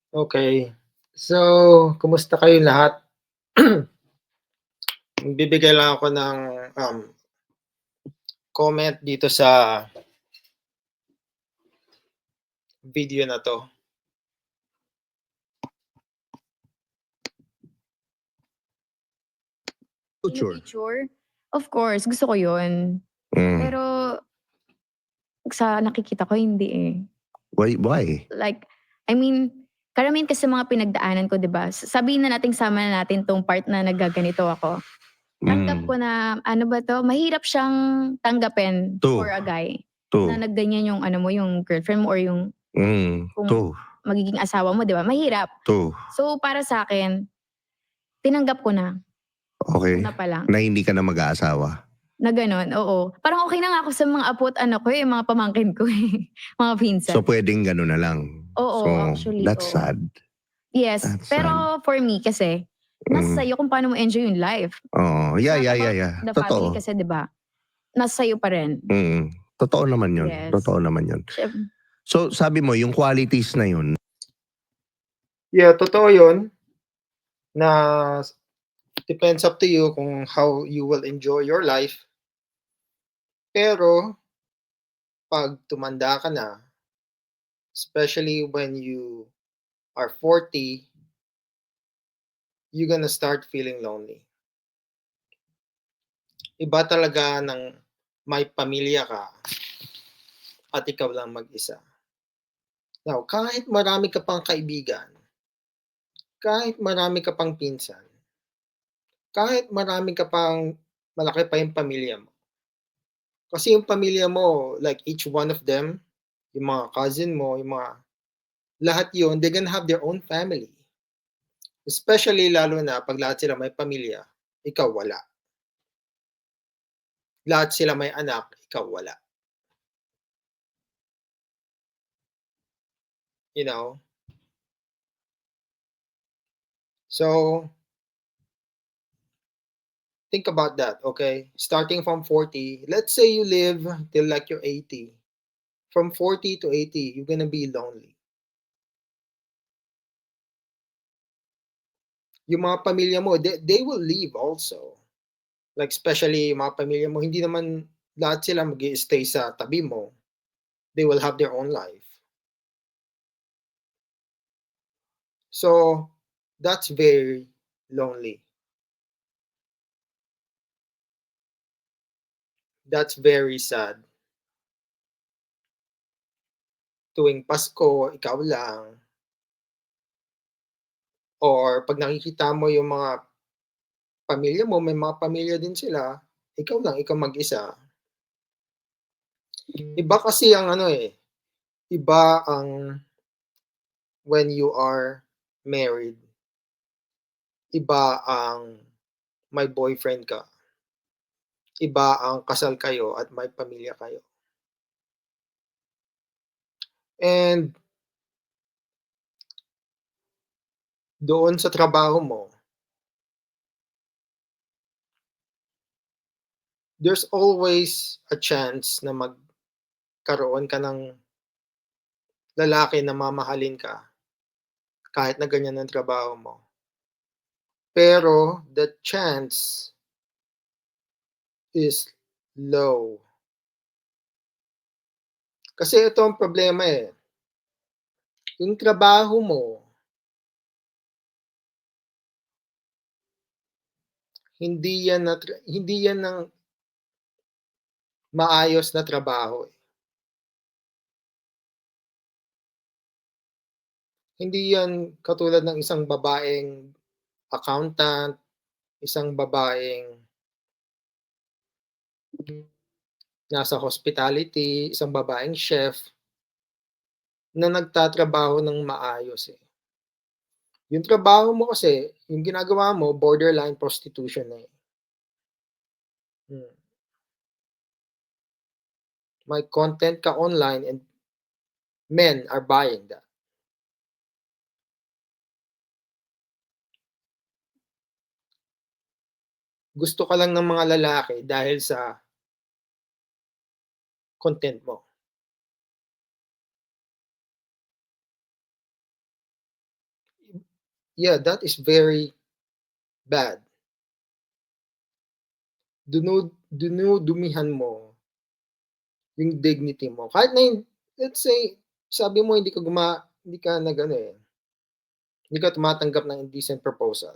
Okay. So, kumusta kayong lahat? Magbibigay lang ako ng, um, comment dito sa video na 'to. Yung Future. picture, of course gusto ko yun. Mm. Pero sa nakikita ko hindi eh. Why? Like, I mean, karamihan kasi mga pinagdaanan ko 'di ba, sabihin na nating sama na natin 'tong part na naggaganito ako. Tanggap ko na ano ba 'to, mahirap siyang tanggapin True. for a guy True. na nagganyan yung ano mo, yung girlfriend mo or yung kung True. magiging asawa mo 'di ba, mahirap. True. So para sa'kin, tinanggap ko na. Okay. Una pa lang. Na hindi ka na mag-aasawa? Na gano'n, oo. Parang okey na nga ako sa mga apo at anak ko, eh, mga pamangkin ko, eh, mga pinsan. So, puwedeng gano'n na lang? Oo, So, actually, that's oo. sad. Yes, That's sad. pero for me kasi, nasa sa'yo kung paano mo enjoy yung life. Oo. It's Yeah. not about the family Totoo. kasi 'di ba, nasa sa'yo pa rin. Totoo naman 'yun. Yes. Totoo naman 'yun. So, sabi mo yung qualities na 'yun. Yeah, totoo 'yun, na depends up to you kung how you will enjoy your life. Pero 'pag tumanda ka na, especially when you are 40, you're gonna start feeling lonely. Iba talaga ng may pamilya ka at ikaw lang mag-isa. Now, kahit marami ka pang kaibigan, kahit marami ka pang pinsan, kahit marami ka pang malaki pa yung pamilya mo. Kasi yung pamilya mo, like each one of them, yung mga cousin mo, yung mga lahat yun, they're gonna have their own family. Especially lalo na 'pag lahat sila may pamilya, ikaw wala. Lahat sila may anak, ikaw wala. You know? So think about that, okay? Starting from 40, let's say you live till like you're 80. From 40 to 80, you're gonna be lonely. Yung mga pamilya mo, they will leave also. Like especially yung mga pamilya mo, hindi naman lahat sila mag-i-stay sa tabi mo. They will have their own life. So, that's very lonely. That's very sad. Tuwing Pasko, ikaw lang. Or 'pag nakikita mo yung mga pamilya mo, may mga pamilya din sila, ikaw lang, ikaw mag-isa. Iba kasi ang ano, eh, iba ang when you are married. Iba ang may boyfriend ka. Iba ang kasal kayo at may pamilya kayo. And doon sa trabaho mo, there's always a chance na magkaroon ka ng lalaki na mamahalin ka kahit na ganyan ang trabaho mo. Pero the chance is low. Kasi ito ang problema, eh. Yung trabaho mo, hindi yan ng maayos na trabaho, eh. Hindi yan katulad ng isang babaeng accountant, isang babaeng nasa hospitality, isang babaeng chef na nagtatrabaho ng maayos, eh. Yung trabaho mo kasi, yung ginagawa mo borderline prostitution na, eh. Hmm. May content ka online and men are buying that. Gusto ka lang ng mga lalaki dahil sa content mo. yeah, that is very bad. Dinudumihan mo yung dignity mo. Kahit na let's say, sabi mo hindi ka nag-ano eh, hindi ka tumatanggap ng indecent proposal.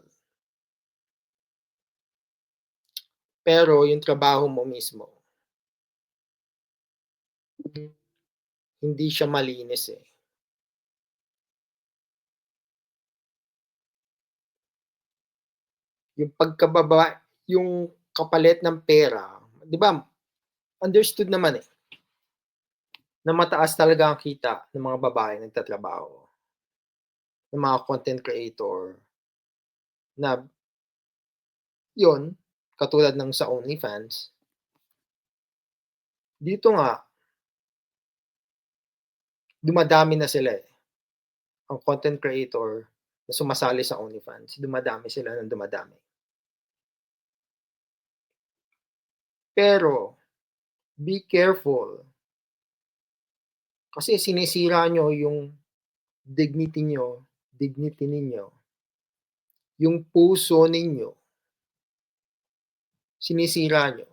Pero yung trabaho mo mismo, hindi siya malinis eh. Yung kapalit ng pera, di ba, understood naman eh, na mataas talaga ang kita ng mga babae nagtatrabaho, ng mga content creator, na yun, katulad ng sa OnlyFans, dito nga, dumadami na sila eh. Ang content creator na sumasali sa OnlyFans, dumadami sila ng dumadami. Pero, be careful. Kasi sinisira nyo yung dignity ninyo, yung puso ninyo, sinisira nyo.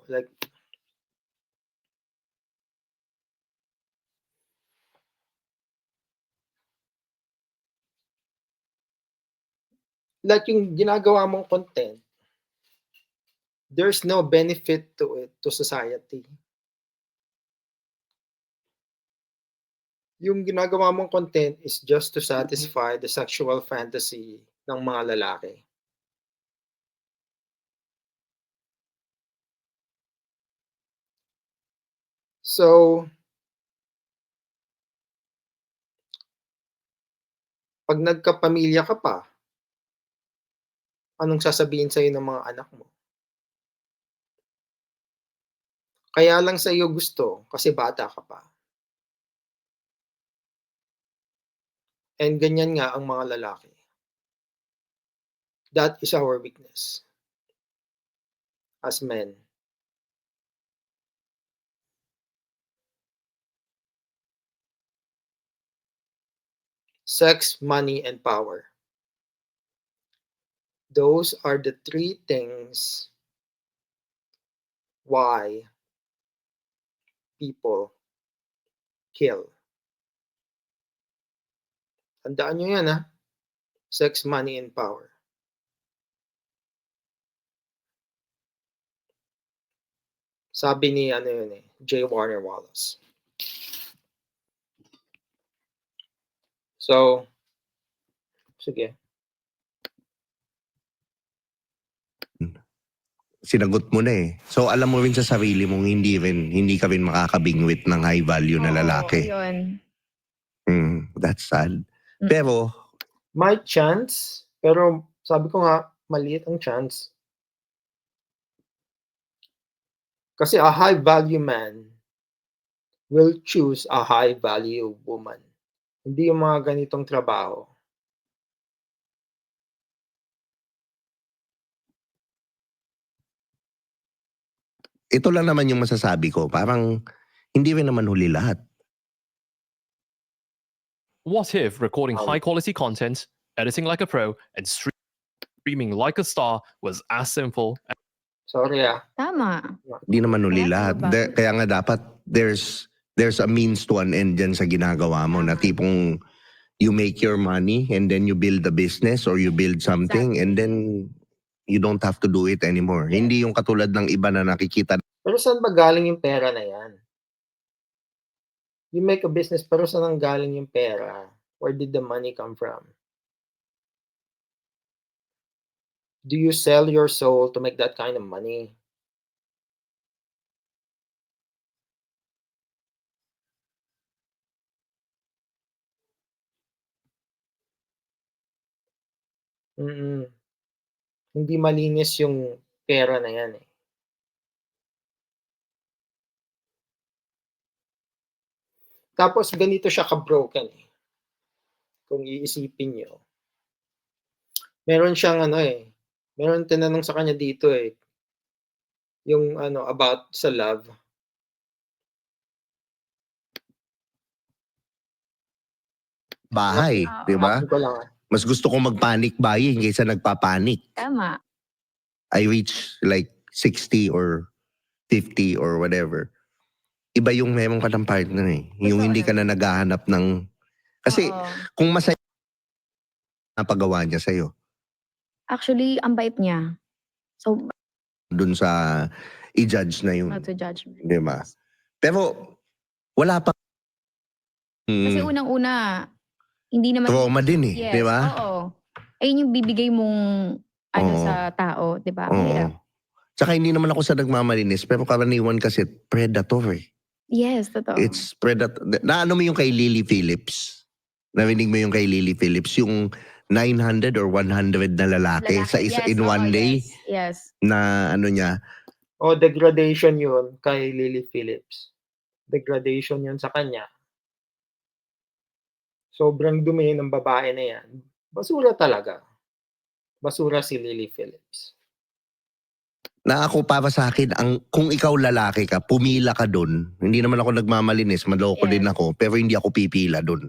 Like yung ginagawa mong content, there's no benefit to it, to society. Yung ginagawa mong content is just to satisfy the sexual fantasy ng mga lalaki. So, pag nagkapamilya ka pa, anong sasabihin sa'yo ng mga anak mo? Kaya lang sa'yo gusto kasi bata ka pa. And ganyan nga ang mga lalaki. That is our weakness as men. Sex, money, and power. Those are the three things why people kill. Tandaan nyo yan ha. Sex, money, and power. Sabi ni J. Warner Wallace. So, sige. Sinagot mo na eh. So alam mo rin sa sarili mong hindi ka rin makakabingwit ng high value na lalaki. Yun. That's sad. Pero, may chance, pero sabi ko nga, maliit ang chance. Kasi a high value man will choose a high value woman. Hindi yung mga ganitong trabaho. ito lang naman yung masasabi ko. Parang hindi rin naman huli lahat. What if recording high-quality content, editing like a pro, and streaming like a star was as simple? Sorry ah. Tama. Hindi naman huli Kaya lahat. Kaya nga dapat there's a means to an end dyan sa ginagawa mo na tipong you make your money and then you build a business or you build something and then you don't have to do it anymore. Hindi yung katulad ng iba na nakikita. Pero saan ba galing yung pera na yan? You make a business, pero saan ang galing yung pera? Where did the money come from? Do you sell your soul to make that kind of money? Hindi malinis yung pera na yan eh. Tapos ganito siya ka-broken eh. Kung iisipin nyo. Meron siyang meron tinanong sa kanya dito eh. Yung about sa love. Bahay, di ba? Ko lang Mas gusto ko mag-panic buying kaysa nagpa-panic. Tama. I reach like 60 or 50 or whatever. Iba yung meron ka ng partner eh. Yung Totoo hindi ka na naman. naghahanap ng... Kasi Oo. kung masaya napagawa niya sa'yo, Actually, ang bait niya. So, dun sa i-judge na yun. not to judge me. Di ba? Pero wala pa Kasi unang-una, hindi naman... trauma din eh. Yes, Di ba? oo. Ayun yung bibigay mong ano Oo. sa tao, di ba? Oo. Hirap. Tsaka hindi naman ako sa nagmamalinis, pero karaniwan kasi predator eh. Yes, totoo. It's predator. Naano mo yung kay Lily Phillips? Narinig mo yung kay Lily Phillips? Yung 900 or 100 na lalaki sa isa Yes, in oo, one day Yes. na ano niya. O degradation yun kay Lily Phillips. Degradation yun sa kanya. Sobrang dumi ng babae na yan. Basura talaga. Basura si Lily Phillips. Na ako para sa akin, kung ikaw lalaki ka, pumila ka dun. Hindi naman ako nagmamalinis, maloko Yes. din ako, pero hindi ako pipila dun.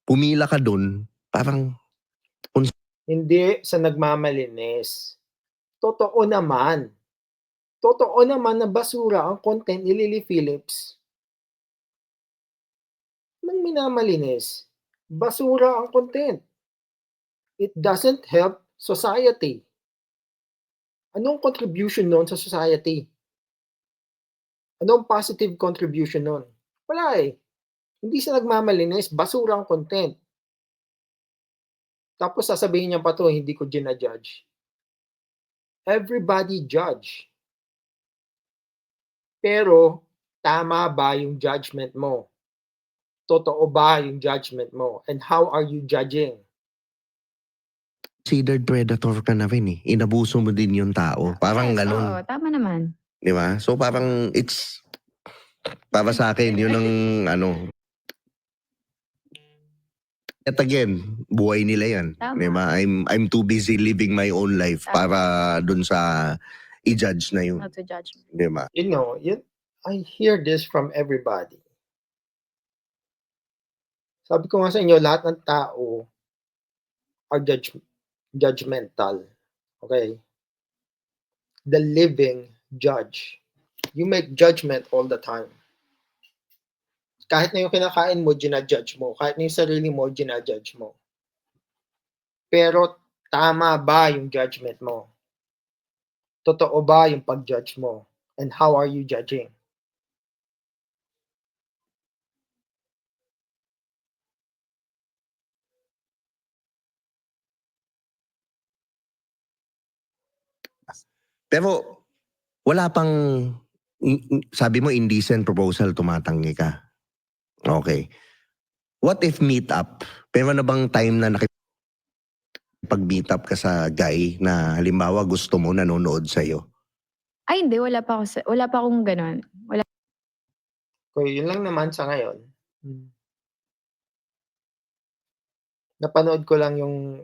Pumila ka dun, parang Hindi sa nagmamalinis. Totoo naman. Totoo naman na basura ang content ni Lily Phillips. Nang minamalinis, basura ang content. It doesn't help society. Anong contribution nun sa society? Anong positive contribution nun? Wala eh. Hindi siya nagmamalinis, basura ang content. Tapos sasabihin niya pa to, hindi ko ginajudge. Everybody judge. Pero, tama ba yung judgment mo? Totoo ba yung judgment mo? And how are you judging? considered predator ka na rin eh. Inabuso mo din yung tao. Parang Yes, ganun. oo, tama naman. Di ba? So parang it's, para sa akin, yun ang ano. At again, buhay nila yan. Tama. Di ba? I'm too busy living my own life Tama. para dun sa i-judge na yun. Not to judge me. Di ba? You know, I hear this from everybody. Sabi ko nga sa inyo, lahat ng tao are judgmental. Okay? The living judge. You make judgment all the time. Kahit na yung kinakain mo, ginajudge mo. Kahit na yung sarili mo, ginajudge mo. Pero tama ba yung judgment mo? Totoo ba yung pag-judge mo? And how are you judging? Pero wala pang, sabi mo indecent proposal, tumatanggi ka. Okay. What if meet up? Pero na bang time na pag-meet up ka sa guy na halimbawa gusto mo, nanonood sa'yo? Ay, hindi. Wala pa akong ganun. Wala. Okay, yun lang naman sa ngayon. Napanood ko lang yung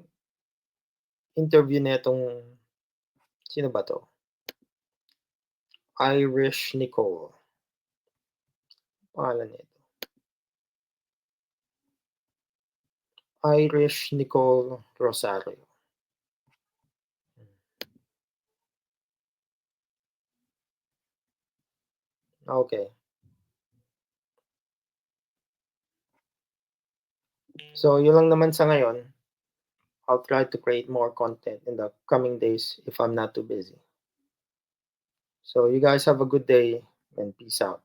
interview netong, sino ba to? Irish Nicole. Pangalan nito. Irish Nicole Rosario. Okay. So, yun lang naman sa ngayon. I'll try to create more content in the coming days if I'm not too busy. So, you guys have a good day and peace out.